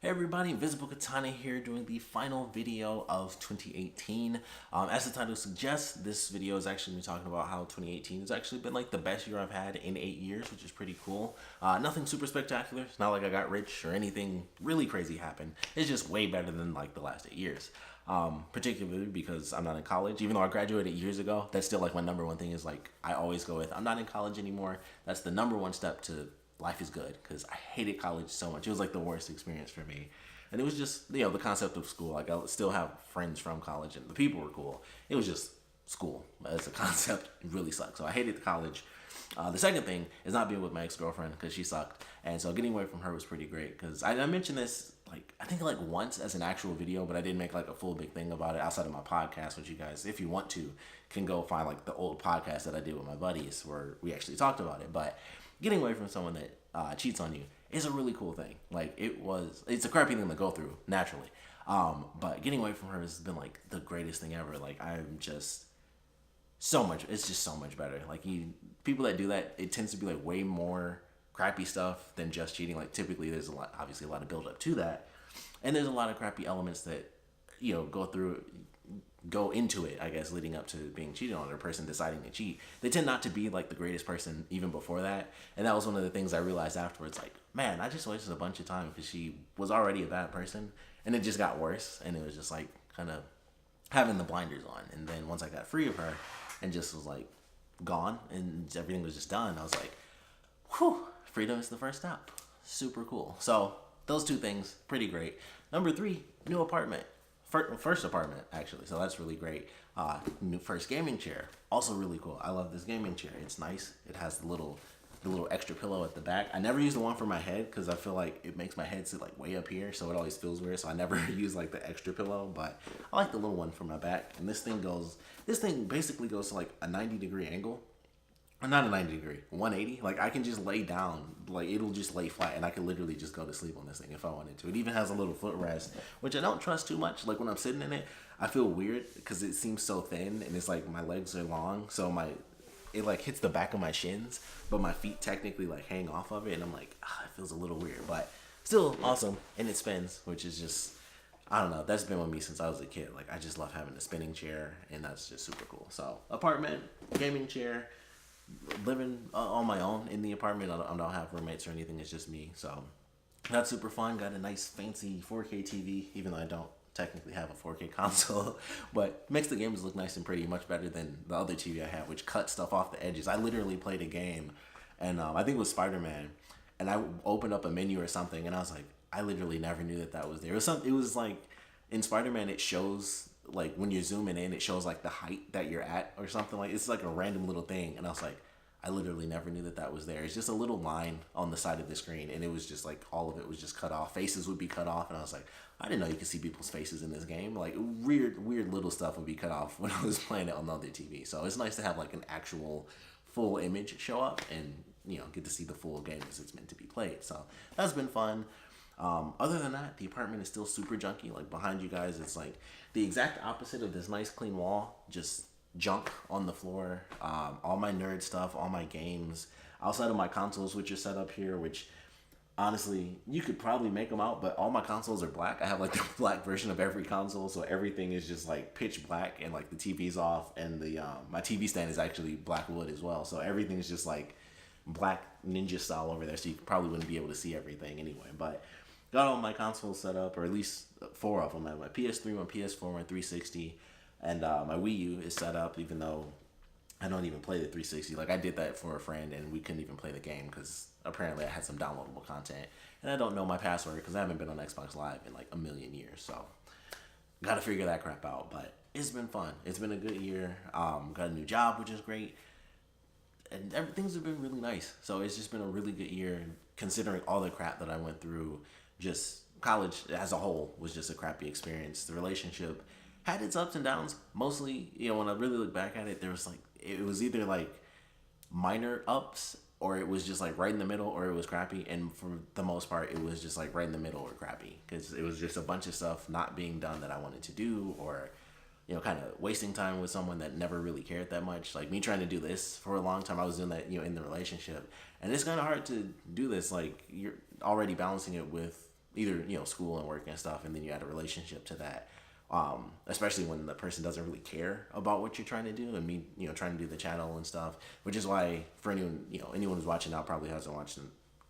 Hey everybody, Invisiblekatana here doing the final video of 2018. As the title suggests, this video is actually me talking about how 2018 has actually been like the best year I've had in 8 years, which is pretty cool. Nothing super spectacular. It's not like I got rich or anything really crazy happened. It's just way better than like the last 8 years. Particularly because I'm not in college. Even though I graduated years ago, that's still like my number one thing is like I always go with I'm not in college anymore. That's the number one step to life is good, because I hated college so much. It was like the worst experience for me. And it was just, the concept of school. Like, I still have friends from college and the people were cool. It was just school as a concept really sucked. So I hated college. The second thing is not being with my ex-girlfriend because she sucked. And so getting away from her was pretty great, because I mentioned this I think once as an actual video, but I didn't make like a full big thing about it outside of my podcast, which you guys, if you want to, can go find like the old podcast that I did with my buddies where we actually talked about it. But getting away from someone that cheats on you is a really cool thing. It's a crappy thing to go through naturally. But getting away from her has been like the greatest thing ever. Like, I'm just it's just so much better. Like, people that do that, it tends to be like way more crappy stuff than just cheating. Like, typically there's obviously a lot of build up to that. And there's a lot of crappy elements that, go into it, I guess, leading up to being cheated on or a person deciding to cheat. They tend not to be like the greatest person even before that. And that was one of the things I realized afterwards. Like, man, I just wasted a bunch of time because she was already a bad person and it just got worse. And it was just like kind of having the blinders on. And then once I got free of her and just was like gone and everything was just done, I was like, whew, freedom is the first step. Super cool. So those two things, pretty great. Number 3, new apartment. First apartment, actually, so that's really great. New first gaming chair, also really cool. I love this gaming chair. It's nice. It has the little extra pillow at the back. I never use the one for my head because I feel like it makes my head sit like way up here, so it always feels weird. So I never use like the extra pillow, but I like the little one for my back. And this thing basically goes to like a 90-degree angle. Not a 90 degree, 180. Like, I can just lay down, like it'll just lay flat, and I can literally just go to sleep on this thing if I wanted to. It even has a little footrest, which I don't trust too much. Like, when I'm sitting in it, I feel weird because it seems so thin, and it's like my legs are long, so it like hits the back of my shins, but my feet technically like hang off of it, and I'm like, it feels a little weird, but still awesome. And it spins, which is just, I don't know, that's been with me since I was a kid. Like, I just love having a spinning chair, and that's just super cool. So apartment, gaming chair, living on my own in the apartment. I don't have roommates or anything. It's just me. So that's super fun. Got a nice fancy 4K TV, even though I don't technically have a 4K console, but makes the games look nice and pretty, much better than the other TV I have, which cut stuff off the edges. I literally played a game, and I think it was Spider-Man, and I opened up a menu or something, and I was like, I literally never knew that was there. It was like in Spider-Man, it shows, like, when you're zooming in, it shows like the height that you're at or something. Like, it's like a random little thing, and I was like, I literally never knew that was there. It's just a little line on the side of the screen, and it was just like all of it was just cut off. Faces would be cut off, and I was like, I didn't know you could see people's faces in this game. Like, weird little stuff would be cut off when I was playing it on the other TV. So it's nice to have like an actual full image show up and get to see the full game as it's meant to be played. So that's been fun. Other than that, the apartment is still super junky. Like, behind you guys, it's like the exact opposite of this nice clean wall, just junk on the floor. All my nerd stuff, all my games, outside of my consoles, which are set up here, which honestly, you could probably make them out, but all my consoles are black. I have like the black version of every console, so everything is just like pitch black, and like the TV's off, and the my TV stand is actually black wood as well, so everything's just like black ninja style over there, so you probably wouldn't be able to see everything anyway. But got all my consoles set up, or at least 4 of them. I have my PS3, my PS4, my 360, and my Wii U is set up, even though I don't even play the 360. Like, I did that for a friend, and we couldn't even play the game because apparently I had some downloadable content, and I don't know my password because I haven't been on Xbox Live in like a million years. So got to figure that crap out. But it's been fun. It's been a good year. Got a new job, which is great, and things have been really nice. So it's just been a really good year, considering all the crap that I went through. Just college as a whole was just a crappy experience. The relationship had its ups and downs. Mostly, when I really look back at it, it was either like minor ups, or it was just like right in the middle, or it was crappy. And for the most part, it was just like right in the middle or crappy, because it was just a bunch of stuff not being done that I wanted to do, or kind of wasting time with someone that never really cared that much. Like, me trying to do this for a long time, I was doing that, in the relationship. And it's kind of hard to do this. Like, you're already balancing it with either school and work and stuff, and then you add a relationship to that. Especially when the person doesn't really care about what you're trying to do, and me, trying to do the channel and stuff, which is why for anyone who's watching now probably hasn't watched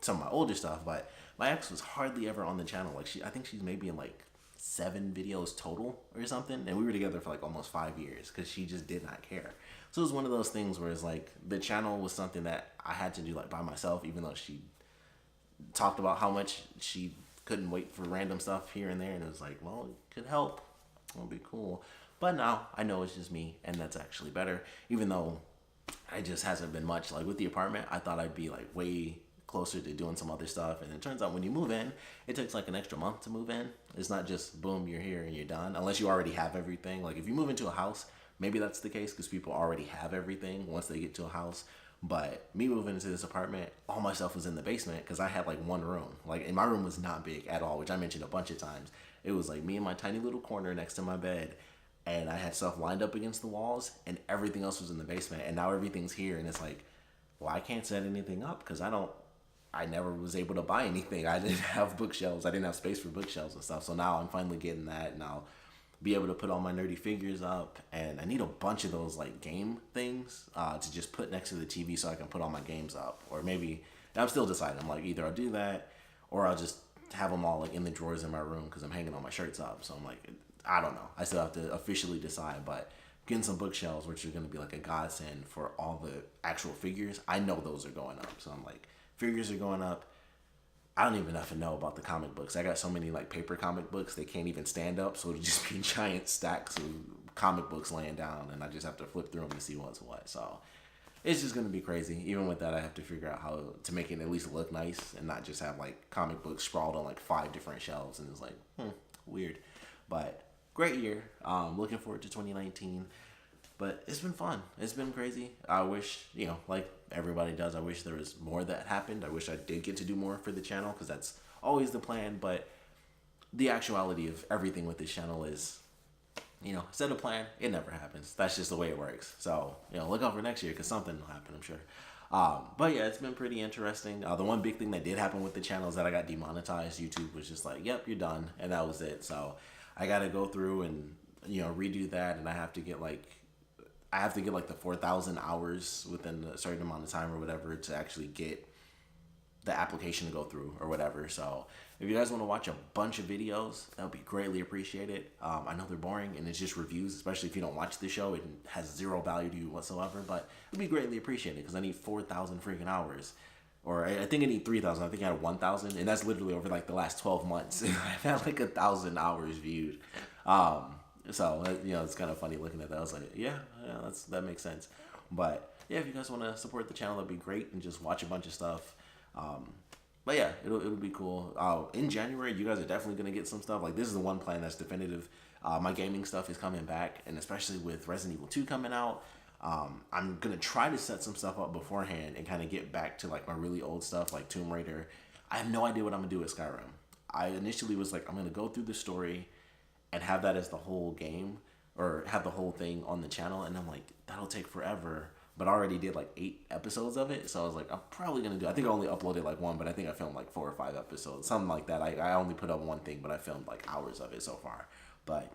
some of my older stuff, but my ex was hardly ever on the channel. Like I think she's maybe in like 7 videos total or something, and we were together for like almost 5 years because she just did not care. So it was one of those things where it's like the channel was something that I had to do like by myself, even though she talked about how much she couldn't wait for random stuff here and there, and it was like, well, it could help, it'll be cool. But now I know it's just me, and that's actually better, even though I just hasn't been much. Like with the apartment, I thought I'd be like way closer to doing some other stuff, and it turns out when you move in, it takes like an extra month to move in. It's not just boom, you're here and you're done, unless you already have everything. Like if you move into a house, maybe that's the case because people already have everything once they get to a house. But me moving into this apartment, all my stuff was in the basement because I had like one room. Like, and my room was not big at all, which I mentioned a bunch of times. It was like me in my tiny little corner next to my bed, and I had stuff lined up against the walls, and everything else was in the basement. And now everything's here, and it's like, well, I can't set anything up because I never was able to buy anything. I didn't have bookshelves. I didn't have space for bookshelves and stuff. So now I'm finally getting that, and I'll be able to put all my nerdy figures up. And I need a bunch of those like game things to just put next to the TV so I can put all my games up. Or maybe, I'm still deciding. I'm like, either I'll do that or I'll just have them all like in the drawers in my room because I'm hanging all my shirts up. So I'm like, I don't know. I still have to officially decide. But getting some bookshelves, which are going to be like a godsend for all the actual figures, I know those are going up. So I'm like, figures are going up. I don't even have to know about the comic books. I got so many like paper comic books, they can't even stand up. So it'll just be giant stacks of comic books laying down, and I just have to flip through them to see what's what. So it's just going to be crazy. Even with that, I have to figure out how to make it at least look nice and not just have like comic books sprawled on like 5 different shelves. And it's like, weird. But great year. Looking forward to 2019. But it's been fun. It's been crazy. I wish, like everybody does, I wish there was more that happened. I wish I did get to do more for the channel because that's always the plan. But the actuality of everything with this channel is, set a plan, it never happens. That's just the way it works. So, look out for next year because something will happen, I'm sure. But yeah, it's been pretty interesting. The one big thing that did happen with the channel is that I got demonetized. YouTube was just like, yep, you're done. And that was it. So I got to go through and, redo that. And I have to get like the 4,000 hours within a certain amount of time or whatever to actually get the application to go through or whatever. So if you guys want to watch a bunch of videos, that would be greatly appreciated. I know they're boring and it's just reviews, especially if you don't watch the show. It has zero value to you whatsoever, but it would be greatly appreciated because I need 4,000 freaking hours. Or I think I need 3,000. I think I had 1,000, and that's literally over like the last 12 months. I've had like 1,000 hours viewed. So, it's kind of funny looking at that. I was like, yeah, that makes sense. But yeah, if you guys want to support the channel, that'd be great, and just watch a bunch of stuff. But yeah, it'll be cool. In January, you guys are definitely going to get some stuff. Like, this is the one plan that's definitive. My gaming stuff is coming back, and especially with Resident Evil 2 coming out, I'm going to try to set some stuff up beforehand and kind of get back to like my really old stuff, like Tomb Raider. I have no idea what I'm going to do with Skyrim. I initially was like, I'm going to go through the story and have that as the whole game, or have the whole thing on the channel, and I'm like, that'll take forever. But I already did like 8 episodes of it, so I was like, I'm probably gonna do. I think I only uploaded like 1, but I think I filmed like 4 or 5 episodes, something like that. I only put up 1 thing, but I filmed like hours of it so far. But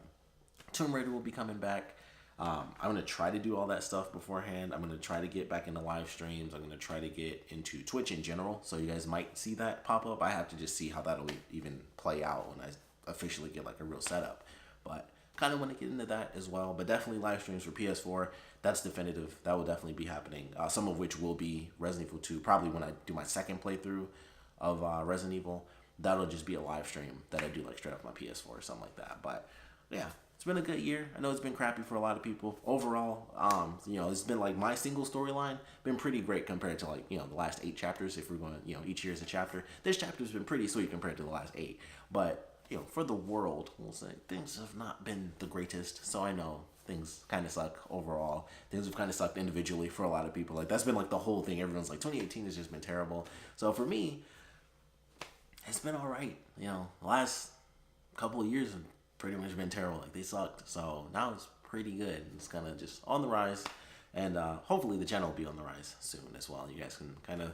Tomb Raider will be coming back. I'm gonna try to do all that stuff beforehand. I'm gonna try to get back into live streams. I'm gonna try to get into Twitch in general, so you guys might see that pop up. I have to just see how that'll even play out when I officially get like a real setup. But kind of want to get into that as well. But definitely live streams for PS4. That's definitive. That will definitely be happening. Some of which will be Resident Evil 2. Probably when I do my second playthrough of Resident Evil, that'll just be a live stream that I do like straight off my PS4 or something like that. But yeah, it's been a good year. I know it's been crappy for a lot of people. Overall, it's been like my single storyline been pretty great compared to like, the last 8 chapters. If we're going, each year is a chapter. This chapter's been pretty sweet compared to the last 8. But for the world, we'll say, things have not been the greatest. So I know things kind of suck overall. Things have kind of sucked individually for a lot of people. Like, that's been like the whole thing. Everyone's like, 2018 has just been terrible. So for me, it's been all right. The last couple of years have pretty much been terrible. Like, they sucked. So now it's pretty good. It's kind of just on the rise. And hopefully the channel will be on the rise soon as well. You guys can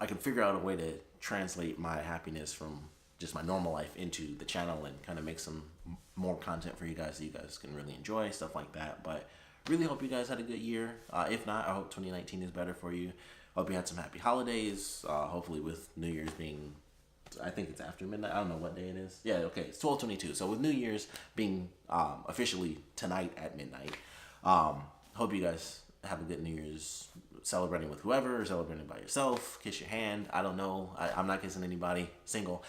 I can figure out a way to translate my happiness from just my normal life into the channel and kind of make some more content for you guys that you guys can really enjoy, stuff like that. But really hope you guys had a good year. If not, I hope 2019 is better for you. Hope you had some happy holidays. Hopefully with New Year's being, I think it's after midnight. I don't know what day it is. Yeah, okay, it's 12/22. So with New Year's being officially tonight at midnight, hope you guys have a good New Year's, celebrating with whoever, or celebrating by yourself. Kiss your hand. I don't know. I'm not kissing anybody. Single.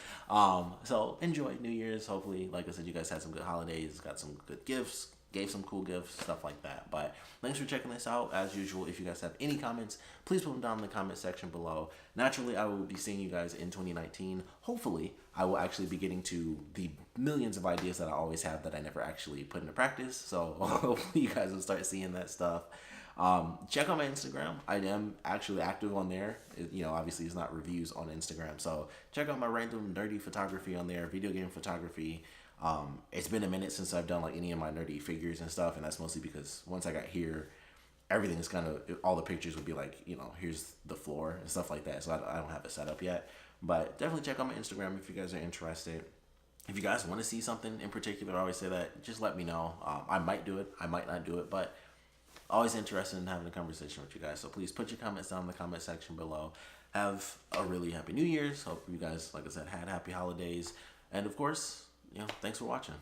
So enjoy New Year's. Hopefully, like I said, you guys had some good holidays, got some good gifts, gave some cool gifts, stuff like that. But thanks for checking this out. As usual, if you guys have any comments, please put them down in the comment section below. Naturally, I will be seeing you guys in 2019. Hopefully, I will actually be getting to the millions of ideas that I always have that I never actually put into practice. So hopefully you guys will start seeing that stuff. Check out my Instagram. I am actually active on there. Obviously it's not reviews on Instagram. So check out my random nerdy photography on there, video game photography. It's been a minute since I've done like any of my nerdy figures and stuff, and that's mostly because once I got here, everything is kind of, all the pictures would be like, here's the floor and stuff like that. So I don't have it set up yet, but definitely check out my Instagram if you guys are interested. If you guys want to see something in particular, I always say that, just let me know. I might do it, I might not do it, but always interested in having a conversation with you guys. So please put your comments down in the comment section below. Have a really happy New Year's. Hope you guys, like I said, had happy holidays. And of course, thanks for watching.